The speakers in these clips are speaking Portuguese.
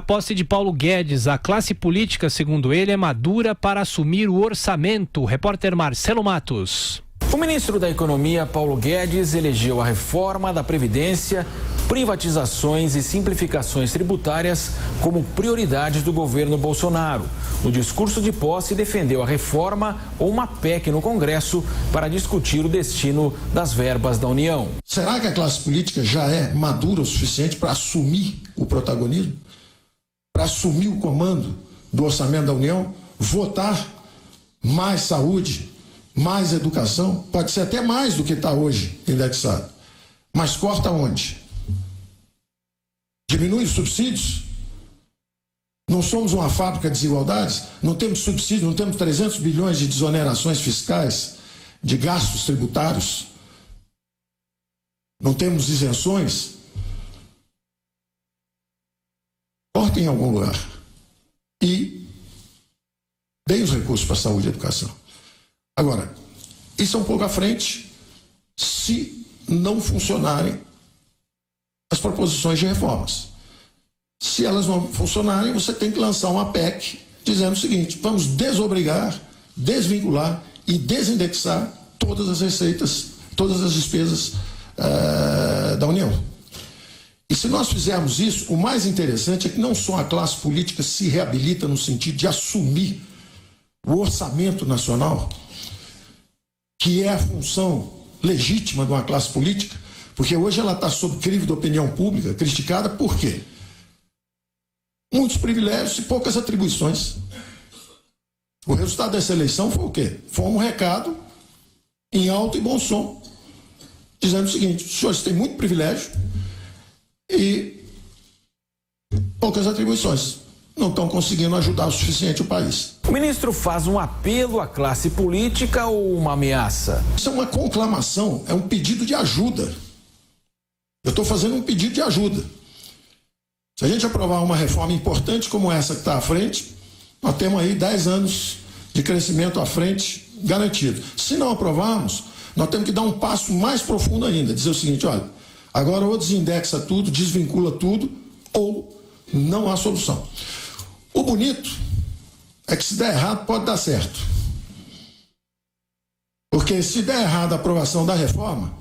posse de Paulo Guedes, a classe política, segundo ele, é madura para assumir o orçamento. Repórter Marcelo Matos. O ministro da Economia, Paulo Guedes, elegeu a reforma da Previdência, privatizações e simplificações tributárias como prioridades do governo Bolsonaro. No discurso de posse, defendeu a reforma ou uma PEC no Congresso para discutir o destino das verbas da União. Será que a classe política já é madura o suficiente para assumir o protagonismo? Para assumir o comando do orçamento da União? Votar mais saúde, mais educação? Pode ser até mais do que está hoje indexado. Mas corta onde? Diminui os subsídios? Não somos uma fábrica de desigualdades? Não temos subsídio, não temos 300 bilhões de desonerações fiscais, de gastos tributários? Não temos isenções? Cortem em algum lugar. E deem os recursos para a saúde e educação. Agora, isso é um pouco à frente se não funcionarem as proposições de reformas. Se elas não funcionarem, você tem que lançar uma PEC dizendo o seguinte: vamos desobrigar, desvincular e desindexar todas as receitas, todas as despesas da União. E se nós fizermos isso, o mais interessante é que não só a classe política se reabilita no sentido de assumir o orçamento nacional, que é a função legítima de uma classe política, porque hoje ela está sob crivo da opinião pública, criticada por quê? Muitos privilégios e poucas atribuições. O resultado dessa eleição foi o quê? Foi um recado em alto e bom som, dizendo o seguinte: os senhores têm muito privilégio e poucas atribuições. Não estão conseguindo ajudar o suficiente o país. O ministro faz um apelo à classe política ou uma ameaça? Isso é uma conclamação, é um pedido de ajuda. Eu estou fazendo um pedido de ajuda. Se a gente aprovar uma reforma importante como essa que está à frente, nós temos aí 10 anos de crescimento à frente garantido. Se não aprovarmos, nós temos que dar um passo mais profundo ainda, dizer o seguinte: olha, agora ou desindexa tudo, desvincula tudo, ou não há solução. O bonito é que se der errado pode dar certo. Porque se der errado a aprovação da reforma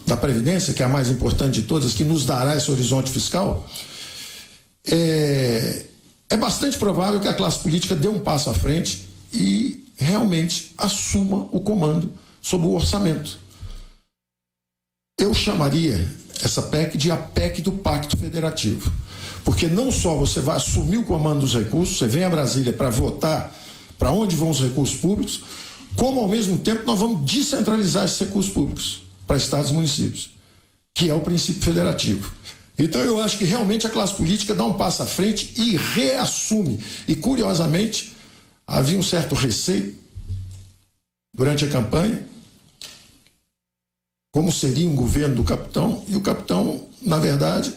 da Previdência, que é a mais importante de todas, que nos dará esse horizonte fiscal, é bastante provável que a classe política dê um passo à frente e realmente assuma o comando sobre o orçamento. Eu chamaria essa PEC de a PEC do Pacto Federativo, porque não só você vai assumir o comando dos recursos, você vem a Brasília para votar para onde vão os recursos públicos, como ao mesmo tempo nós vamos descentralizar esses recursos públicos para estados e municípios, que é o princípio federativo. Então eu acho que realmente a classe política dá um passo à frente e reassume. E curiosamente, havia um certo receio durante a campanha, como seria um governo do capitão, e o capitão, na verdade,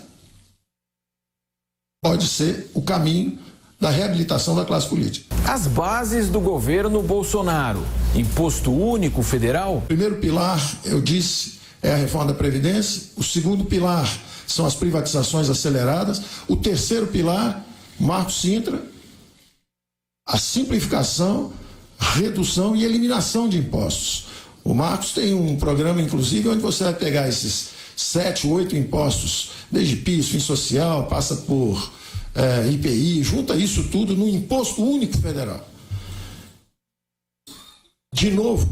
pode ser o caminho da reabilitação da classe política. As bases do governo Bolsonaro: imposto único federal. O primeiro pilar, eu disse, é a reforma da Previdência. O segundo pilar são as privatizações aceleradas. O terceiro pilar, Marcos Cintra, a simplificação, redução e eliminação de impostos. O Marcos tem um programa, inclusive, onde você vai pegar esses 7, 8 impostos, desde PIS, Fim Social, passa por IPI, junta isso tudo no imposto único federal. De novo,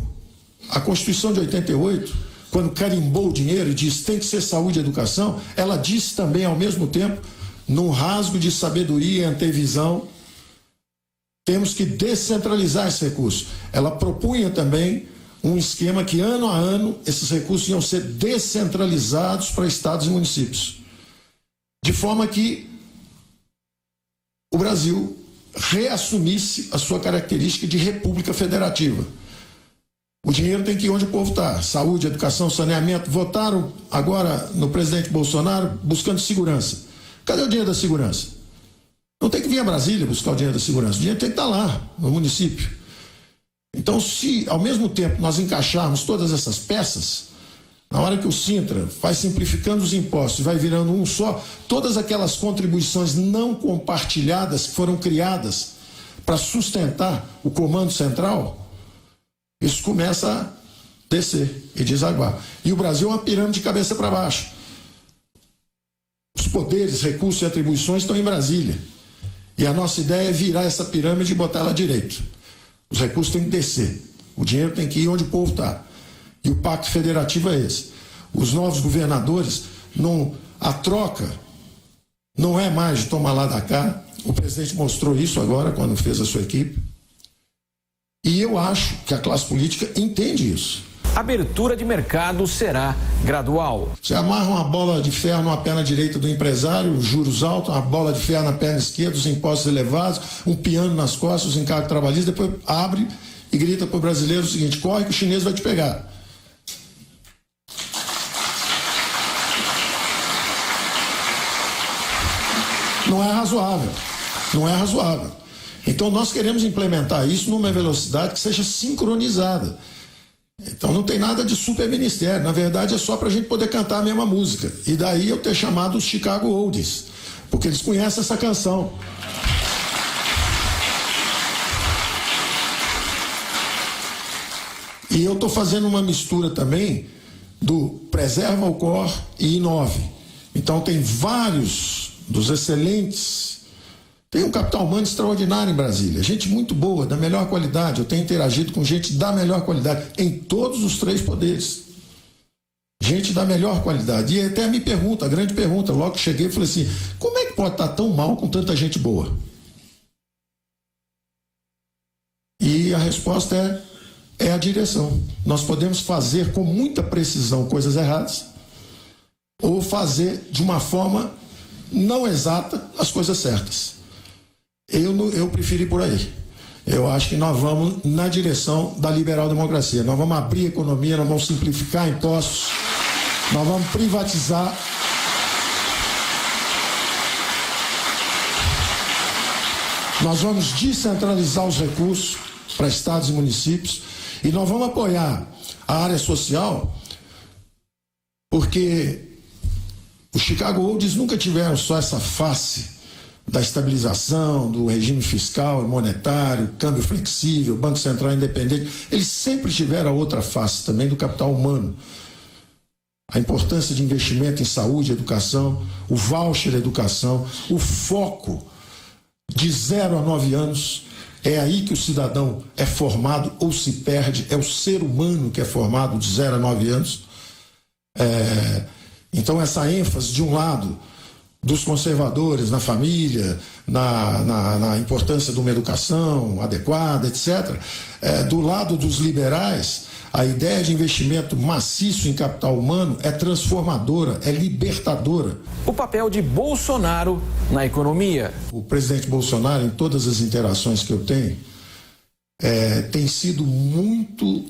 a Constituição de 88, quando carimbou o dinheiro e disse tem que ser saúde e educação, ela disse também ao mesmo tempo, num rasgo de sabedoria e antevisão, temos que descentralizar esse recurso. Ela propunha também um esquema que ano a ano esses recursos iam ser descentralizados para estados e municípios, de forma que o Brasil reassumisse a sua característica de república federativa. O dinheiro tem que ir onde o povo está. Saúde, educação, saneamento. Votaram agora no presidente Bolsonaro buscando segurança. Cadê o dinheiro da segurança? Não tem que vir a Brasília buscar o dinheiro da segurança. O dinheiro tem que estar lá, no município. Então, se ao mesmo tempo nós encaixarmos todas essas peças, Na hora que o Sintra vai simplificando os impostos, vai virando um só, todas aquelas contribuições não compartilhadas que foram criadas para sustentar o comando central, isso começa a descer e desaguar. E o Brasil é uma pirâmide de cabeça para baixo. Os poderes, recursos e atribuições estão em Brasília. E a nossa ideia é virar essa pirâmide e botar ela direito. Os recursos têm que descer. O dinheiro tem que ir onde o povo está. E o pacto federativo é esse. Os novos governadores, a troca não é mais de tomar lá da cá. O presidente mostrou isso agora, quando fez a sua equipe. E eu acho que a classe política entende isso. A abertura de mercado será gradual. Você amarra uma bola de ferro numa perna direita do empresário, juros altos, uma bola de ferro na perna esquerda, os impostos elevados, um piano nas costas, os encargos trabalhistas, depois abre e grita para o brasileiro o seguinte: corre que o chinês vai te pegar. Não é razoável. Não é razoável. Então nós queremos implementar isso numa velocidade que seja sincronizada. Então não tem nada de super ministério, na verdade é só para a gente poder cantar a mesma música. E daí eu ter chamado os Chicago Oldies, porque eles conhecem essa canção. E eu estou fazendo uma mistura também do Preserva o Core e Inove. Então tem vários dos excelentes. Tem um capital humano extraordinário em Brasília, gente muito boa, da melhor qualidade. Eu tenho interagido com gente da melhor qualidade, em todos os 3 poderes. Gente da melhor qualidade. E até me pergunta, a grande pergunta, logo que cheguei, eu falei assim: como é que pode estar tão mal com tanta gente boa? E a resposta é a direção. Nós podemos fazer com muita precisão coisas erradas, ou fazer de uma forma não exata as coisas certas. Eu prefiro ir por aí. Eu acho que nós vamos na direção da liberal-democracia. Nós vamos abrir a economia, nós vamos simplificar impostos, nós vamos privatizar. Nós vamos descentralizar os recursos para estados e municípios e nós vamos apoiar a área social, porque os Chicago Oldies nunca tiveram só essa face da estabilização, do regime fiscal e monetário, câmbio flexível, Banco Central independente. Eles sempre tiveram a outra face também do capital humano. A importância de investimento em saúde e educação, o voucher educação, o foco de 0 a 9 anos. É aí que o cidadão é formado ou se perde, é o ser humano que é formado de 0 a 9 anos. Então essa ênfase, de um lado, dos conservadores na família, na importância de uma educação adequada, etc. Do lado dos liberais, a ideia de investimento maciço em capital humano é transformadora, é libertadora. O papel de Bolsonaro na economia. O presidente Bolsonaro, em todas as interações que eu tenho, tem sido muito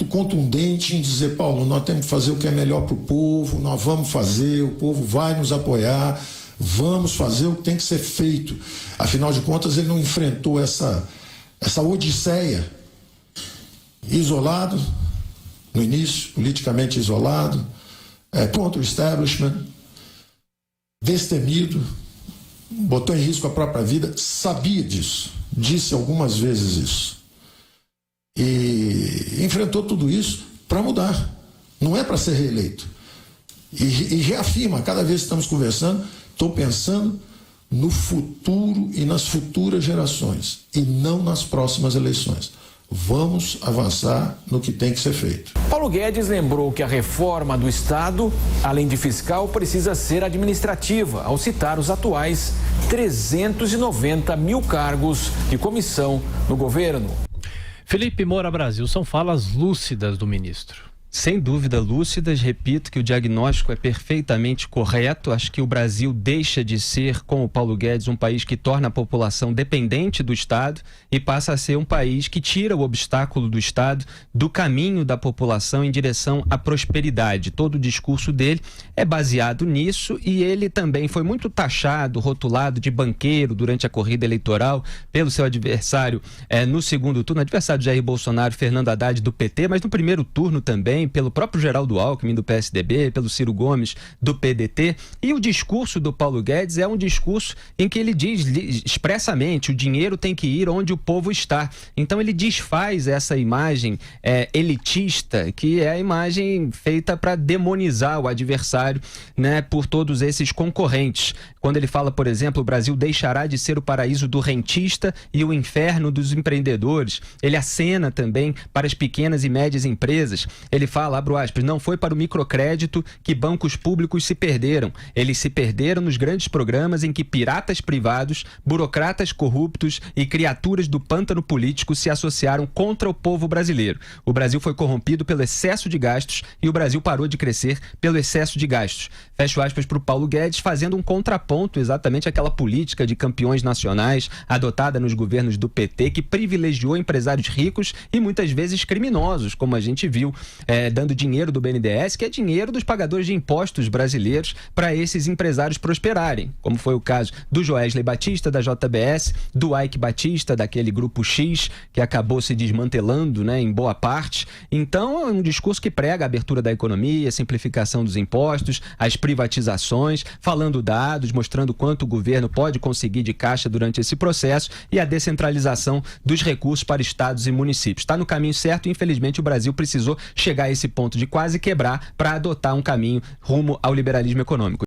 contundente em dizer: Paulo, nós temos que fazer o que é melhor para o povo, nós vamos fazer, o povo vai nos apoiar, vamos fazer o que tem que ser feito. Afinal de contas, ele não enfrentou essa odisseia isolado, no início, politicamente isolado, contra o establishment, destemido, botou em risco a própria vida, sabia disso, disse algumas vezes isso. E enfrentou tudo isso para mudar, não é para ser reeleito. E reafirma, cada vez que estamos conversando, estou pensando no futuro e nas futuras gerações, e não nas próximas eleições. Vamos avançar no que tem que ser feito. Paulo Guedes lembrou que a reforma do Estado, além de fiscal, precisa ser administrativa, ao citar os atuais 390 mil cargos de comissão no governo. Felipe Moura Brasil, são falas lúcidas do ministro. Sem dúvida lúcidas, repito que o diagnóstico é perfeitamente correto. Acho que o Brasil deixa de ser, com o Paulo Guedes, um país que torna a população dependente do Estado e passa a ser um país que tira o obstáculo do Estado do caminho da população em direção à prosperidade. Todo o discurso dele é baseado nisso e ele também foi muito taxado, rotulado de banqueiro durante a corrida eleitoral pelo seu adversário no segundo turno, adversário de Jair Bolsonaro, Fernando Haddad do PT, mas no primeiro turno também pelo próprio Geraldo Alckmin do PSDB, pelo Ciro Gomes do PDT. E o discurso do Paulo Guedes é um discurso em que ele diz expressamente: o dinheiro tem que ir onde o povo está. Então ele desfaz essa imagem elitista, que é a imagem feita para demonizar o adversário, né, por todos esses concorrentes. Quando ele fala, por exemplo, o Brasil deixará de ser o paraíso do rentista e o inferno dos empreendedores. Ele acena também para as pequenas e médias empresas. Ele fala, abro aspas, não foi para o microcrédito que bancos públicos se perderam. Eles se perderam nos grandes programas em que piratas privados, burocratas corruptos e criaturas do pântano político se associaram contra o povo brasileiro. O Brasil foi corrompido pelo excesso de gastos e o Brasil parou de crescer pelo excesso de gastos. Fecho aspas para o Paulo Guedes, fazendo um contraponto exatamente àquela política de campeões nacionais adotada nos governos do PT, que privilegiou empresários ricos e muitas vezes criminosos, como a gente viu, dando dinheiro do BNDES, que é dinheiro dos pagadores de impostos brasileiros, para esses empresários prosperarem, como foi o caso do Joesley Batista, da JBS, do Ike Batista, daquele grupo X, que acabou se desmantelando, né, em boa parte. Então, é um discurso que prega a abertura da economia, a simplificação dos impostos, as privatizações, falando dados, mostrando quanto o governo pode conseguir de caixa durante esse processo e a descentralização dos recursos para estados e municípios. Está no caminho certo e, infelizmente, o Brasil precisou chegar a esse ponto de quase quebrar para adotar um caminho rumo ao liberalismo econômico.